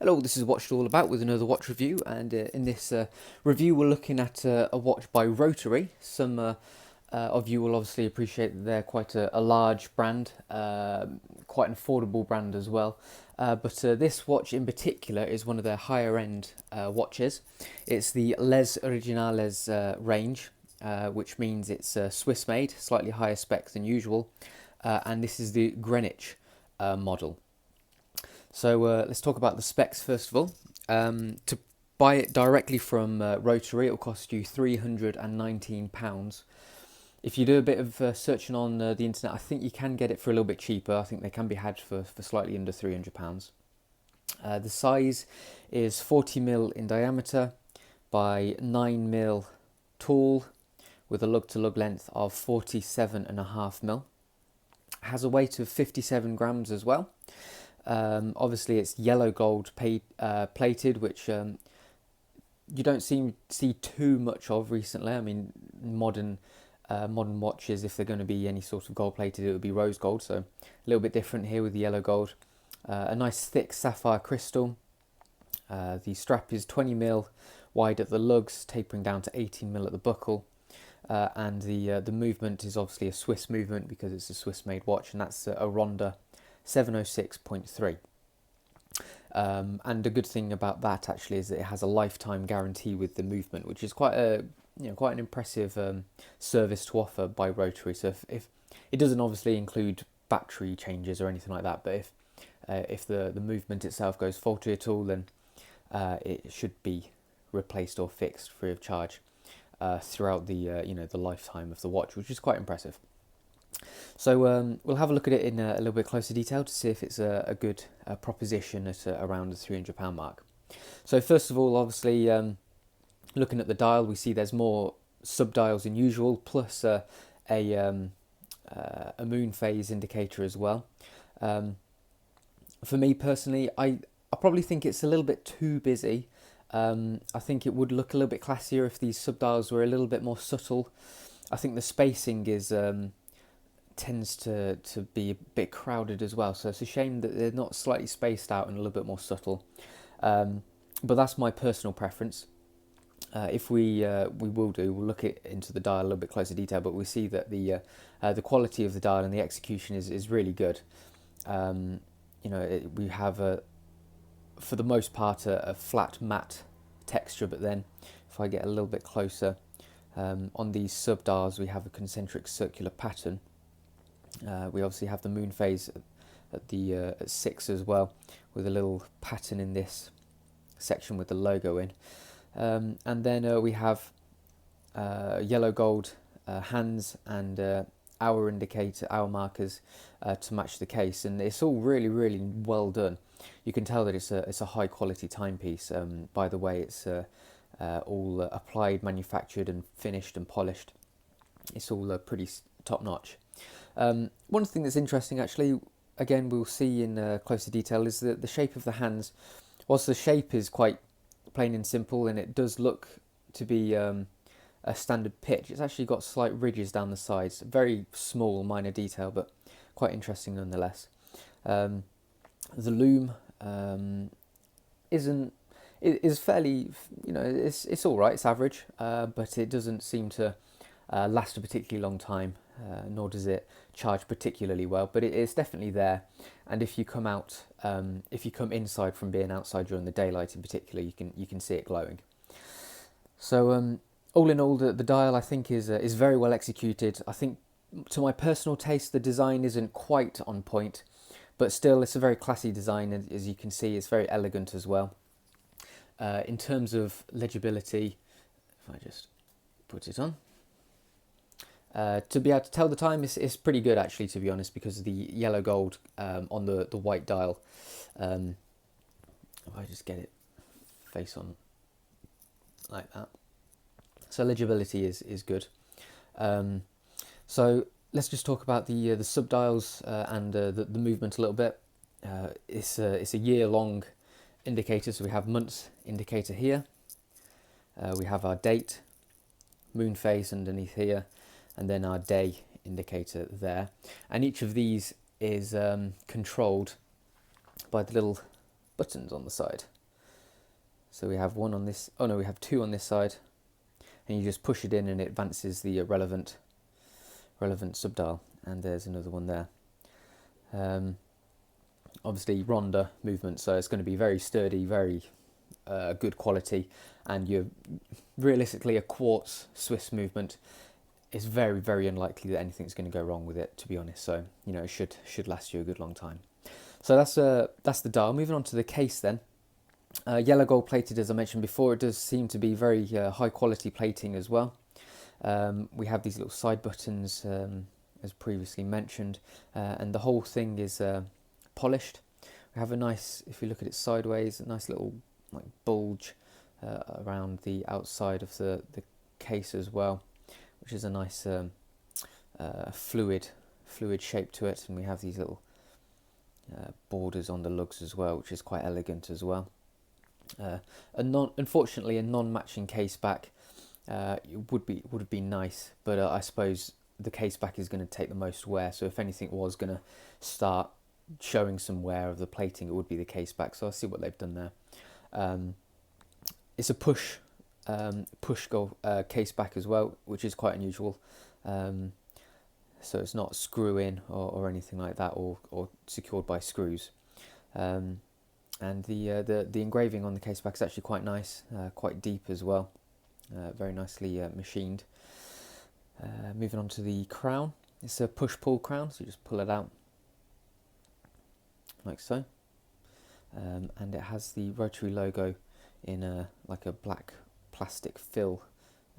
Hello, this is Watched All About with another watch review, and in this review we're looking at a watch by Rotary. Some of you will obviously appreciate that they're quite a large brand, quite an affordable brand as well. But this watch in particular is one of their higher end watches. It's the Les Originales range, which means it's Swiss made, slightly higher spec than usual, and this is the Greenwich model. So let's talk about the specs first of all. To buy it directly from Rotary, it will cost you £319. If you do a bit of searching on the internet, I think you can get it for a little bit cheaper. I think they can be had for slightly under £300. The size is 40mm in diameter by 9mm tall, with a lug-to-lug length of 47.5mm. Has a weight of 57 grams as well. Obviously, it's yellow gold plated, which you don't see too much of recently. I mean, modern watches, if they're going to be any sort of gold plated, it would be rose gold. So a little bit different here with the yellow gold. A nice thick sapphire crystal. The strap is 20mm wide at the lugs, tapering down to 18mm at the buckle. And the movement is obviously a Swiss movement because it's a Swiss-made watch, and that's a Ronda 706.3. And a good thing about that actually is that it has a lifetime guarantee with the movement, which is quite an impressive service to offer by Rotary. So if it doesn't obviously include battery changes or anything like that, but if the movement itself goes faulty at all, then it should be replaced or fixed free of charge throughout the the lifetime of the watch, which is quite impressive. So we'll have a look at it in a little bit closer detail to see if it's a good proposition at around the £300 mark. So first of all, obviously, looking at the dial, we see there's more sub-dials than usual, plus a moon phase indicator as well. For me personally, I probably think it's a little bit too busy. I think it would look a little bit classier if these sub-dials were a little bit more subtle. I think the spacing is tends to be a bit crowded as well, so it's a shame that they're not slightly spaced out and a little bit more subtle. But that's my personal preference. If we'll look into the dial a little bit closer detail, but we see that the quality of the dial and the execution is really good. We have for the most part a flat matte texture, but then if I get a little bit closer, on these sub dials we have a concentric circular pattern. We obviously have the moon phase at 6 as well, with a little pattern in this section with the logo in, and then we have yellow gold hands and hour markers to match the case, and it's all really well done. You can tell that it's a high quality timepiece by the way it's all applied, manufactured and finished and polished. It's all pretty top notch. One thing that's interesting actually, again we'll see in closer detail, is the shape of the hands. Whilst the shape is quite plain and simple and it does look to be a standard pitch, it's actually got slight ridges down the sides. Very small minor detail, but quite interesting nonetheless. The loom is fairly, it's all right, it's average, but it doesn't seem to last a particularly long time, nor does it charge particularly well, but it is definitely there. And if you come out, if you come inside from being outside during the daylight in particular, you can see it glowing. So all in all, the dial I think is very well executed. I think to my personal taste the design isn't quite on point, but still it's a very classy design, and as you can see it's very elegant as well. In terms of legibility, if I just put it on, to be able to tell the time is pretty good actually, to be honest, because of the yellow gold on the white dial. If I just get it face on like that, so legibility is good. So let's just talk about the sub dials and the movement a little bit. It's a year-long indicator, so we have months indicator here. We have our date, moon phase underneath here, and then our day indicator there. And each of these is controlled by the little buttons on the side. So we have one on this, oh no, we have two on this side, and you just push it in and it advances the relevant subdial, and there's another one there. Obviously Ronda movement, so it's going to be very sturdy, very good quality, and you're realistically a quartz Swiss movement. It's very unlikely that anything's going to go wrong with it, to be honest. So you know, it should last you a good long time. So that's the dial. Moving on to the case then. Yellow gold plated, as I mentioned before. It does seem to be very high quality plating as well. We have these little side buttons, as previously mentioned, and the whole thing is polished. We have a nice, if you look at it sideways, a nice little like bulge around the outside of the case as well, which is a nice fluid shape to it, and we have these little borders on the lugs as well, which is quite elegant as well. Unfortunately, a non-matching case back would have been nice, but I suppose the case back is going to take the most wear. So if anything was going to start showing some wear of the plating, it would be the case back. So I'll see what they've done there. It's a push goal case back as well, which is quite unusual. So it's not screw in or anything like that, or secured by screws. And the engraving on the case back is actually quite nice, quite deep as well, very nicely machined. Moving on to the crown, it's a push-pull crown, so you just pull it out like so, and it has the Rotary logo in like a black plastic fill.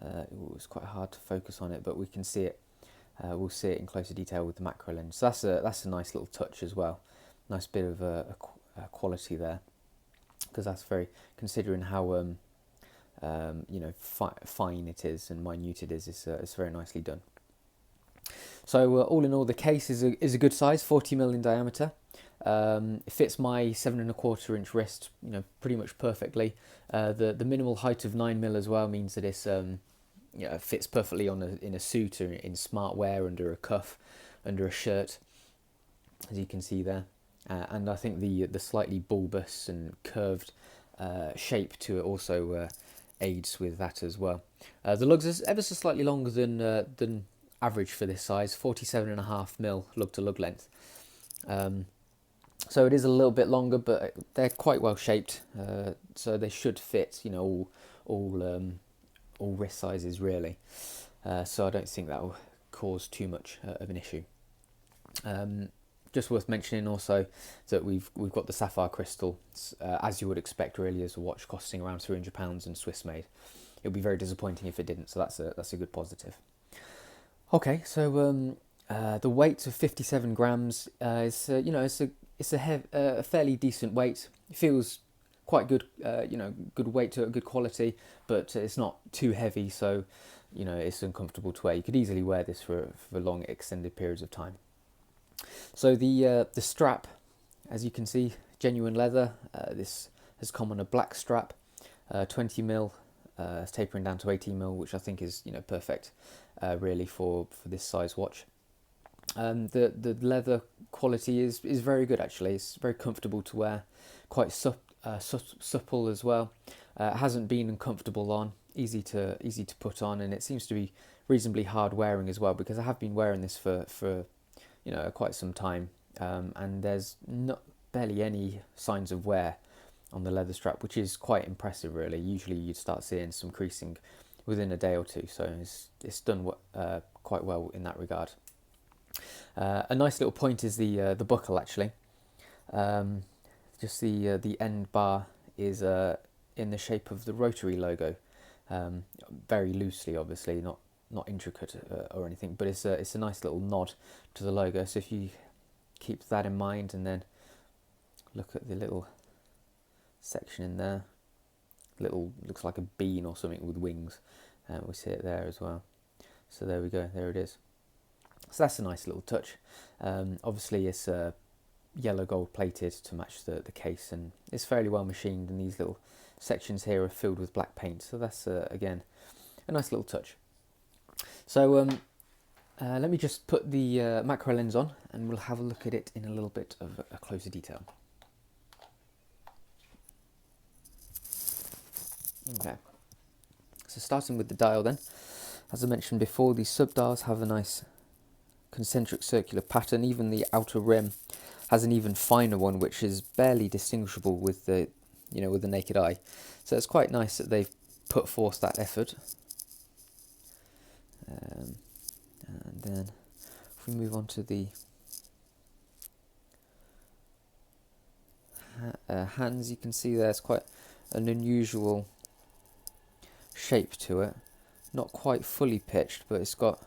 It was quite hard to focus on it, but we can see it. We'll see it in closer detail with the macro lens. So that's a nice little touch as well. Nice bit of quality there, because that's very, considering how you know, fine it is and minute it is. It's very nicely done. So all in all, the case is a good size, 40mm in diameter. It fits my 7¼ inch wrist, you know, pretty much perfectly. The minimal height of 9mm as well means that it's you know, it fits perfectly in a suit or in smart wear, under a cuff, under a shirt, as you can see there. And I think the slightly bulbous and curved shape to it also aids with that as well. The lugs is ever so slightly longer than average for this size, 47.5mm lug to lug length. So it is a little bit longer, but they're quite well shaped, so they should fit, you know, all wrist sizes really. So I don't think that will cause too much of an issue. Just worth mentioning also that we've got the sapphire crystal, as you would expect really, as a watch costing around £300 and Swiss made. It would be very disappointing if it didn't, so that's a good positive. Okay, so the weight of 57 grams is you know, it's a fairly decent weight. It feels quite good, you know, good weight to good quality, but it's not too heavy, so you know, it's uncomfortable to wear. You could easily wear this for long extended periods of time. So the strap, as you can see, genuine leather. This has come on a black strap, 20mm, tapering down to 18mm, which I think is, you know, perfect, really for this size watch. The leather quality is very good actually. It's very comfortable to wear, quite supple as well. It hasn't been uncomfortable on, easy to put on, and it seems to be reasonably hard wearing as well, because I have been wearing this for you know, quite some time, and there's barely any signs of wear on the leather strap, which is quite impressive really. Usually you'd start seeing some creasing within a day or two, so it's done quite well in that regard. A nice little point is the buckle actually. Just the end bar is in the shape of the Rotary logo, very loosely, obviously, not intricate or anything, but it's a nice little nod to the logo. So if you keep that in mind, and then look at the little section in there, looks like a bean or something with wings, we see it there as well. So there we go, there it is. So that's a nice little touch. Obviously it's yellow gold plated to match the case, and it's fairly well machined, and these little sections here are filled with black paint, so that's again a nice little touch. So let me just put the macro lens on, and we'll have a look at it in a little bit of a closer detail. Okay, so starting with the dial then, as I mentioned before, these sub-dials have a nice concentric circular pattern. Even the outer rim has an even finer one, which is barely distinguishable with the, with the naked eye. So it's quite nice that they've put forth that effort. And then if we move on to the hands, you can see there's quite an unusual shape to it. Not quite fully pitched, but it's got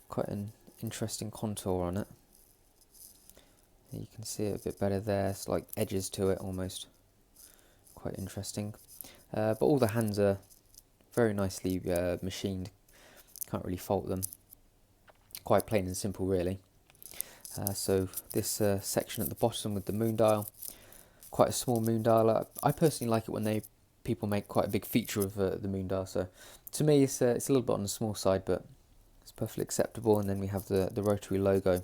quite an interesting contour on it. You can see it a bit better there. It's like edges to it almost. Quite interesting. But all the hands are very nicely machined. Can't really fault them. Quite plain and simple, really. So this section at the bottom with the moon dial, quite a small moon dial. I personally like it when people make quite a big feature of the moon dial. So to me, it's a little bit on the small side, but it's perfectly acceptable. And then we have the Rotary logo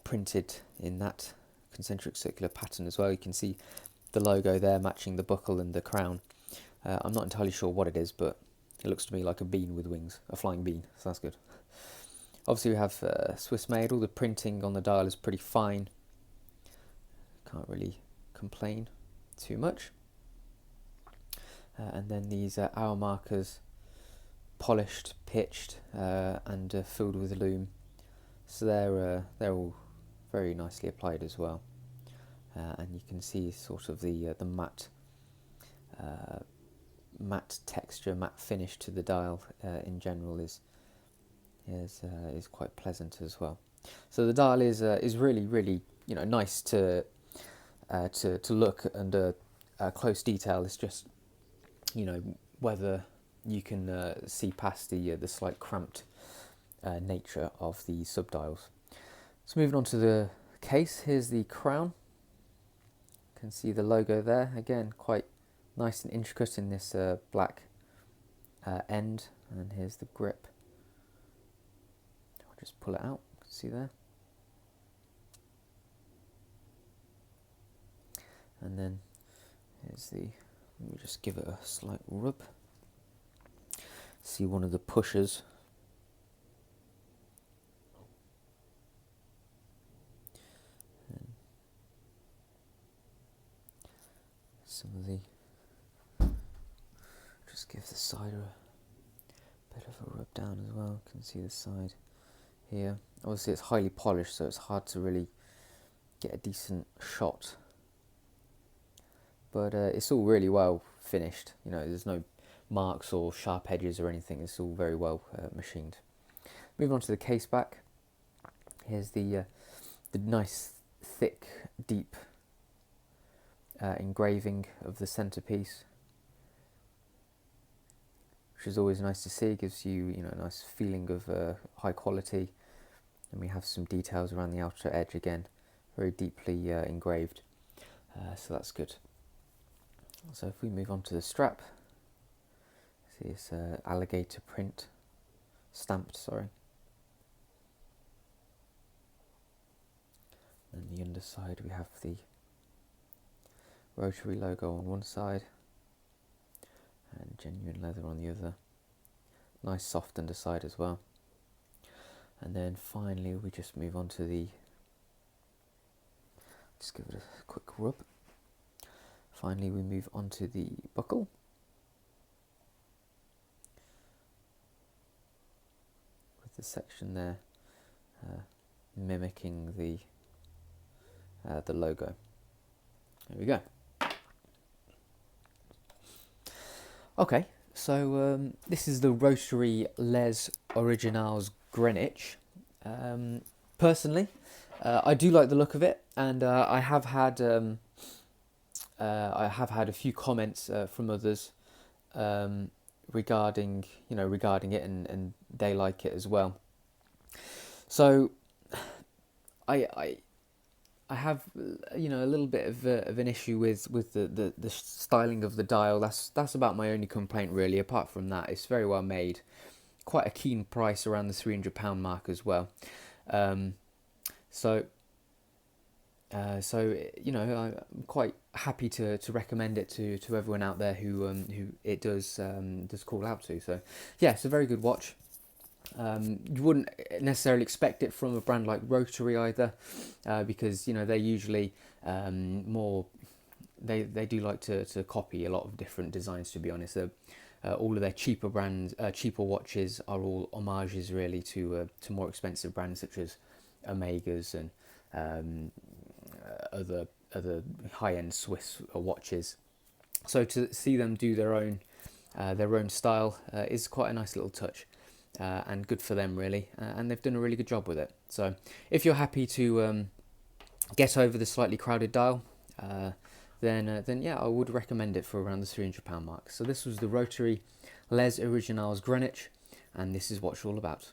printed in that concentric circular pattern as well. You can see the logo there matching the buckle and the crown. I'm not entirely sure what it is, but it looks to me like a bean with wings, a flying bean, so that's good. Obviously we have Swiss made. All the printing on the dial is pretty fine. Can't really complain too much. And then these hour markers, polished, pitched, and filled with lume. So they're all very nicely applied as well. And you can see sort of the matte texture, matte finish to the dial in general is quite pleasant as well. So the dial is really nice to look under close detail. It's just whether you can see past the slight cramped nature of the subdials. So moving on to the case, here's the crown. You can see the logo there, again quite nice and intricate in this black end, and here's the grip. I'll just pull it out, you can see there. And then here's let me just give it a slight rub. See one of the pushers. And some of the, just give the side a bit of a rub down as well. You can see the side here. Obviously it's highly polished, so it's hard to really get a decent shot. But it's all really well finished. There's no marks or sharp edges or anything. It's all very well machined. Moving on to the case back. Here's the nice, thick, deep engraving of the centerpiece, which is always nice to see. It gives you, a nice feeling of high quality. And we have some details around the outer edge again, very deeply engraved. So that's good. So if we move on to the strap, see it's alligator print, stamped, sorry. And the underside we have the Rotary logo on one side and genuine leather on the other. Nice soft underside as well. And then finally we just move on to just give it a quick rub. Finally we move on to the buckle. With the section there mimicking the logo. There we go. Okay, so this is the Rotary Les Originals Greenwich. Personally, I do like the look of it, and I have had a few comments from others regarding it, and they like it as well. So I have a little bit of an issue with the styling of the dial. That's about my only complaint really. Apart from that, it's very well made. Quite a keen price, around the £300 mark as well. So So you know, I'm quite happy to recommend it to everyone out there who it does call out to. So yeah, it's a very good watch. You wouldn't necessarily expect it from a brand like Rotary either, because you know they're usually more they do like to copy a lot of different designs. To be honest, all of their cheaper watches are all homages really to more expensive brands such as Omegas and um, other high end Swiss watches. So to see them do their own style is quite a nice little touch. And good for them really, and they've done a really good job with it. So if you're happy to get over the slightly crowded dial, then yeah, I would recommend it for around the £300 mark. So this was the Rotary Les Originals Greenwich, and this is what you're all about.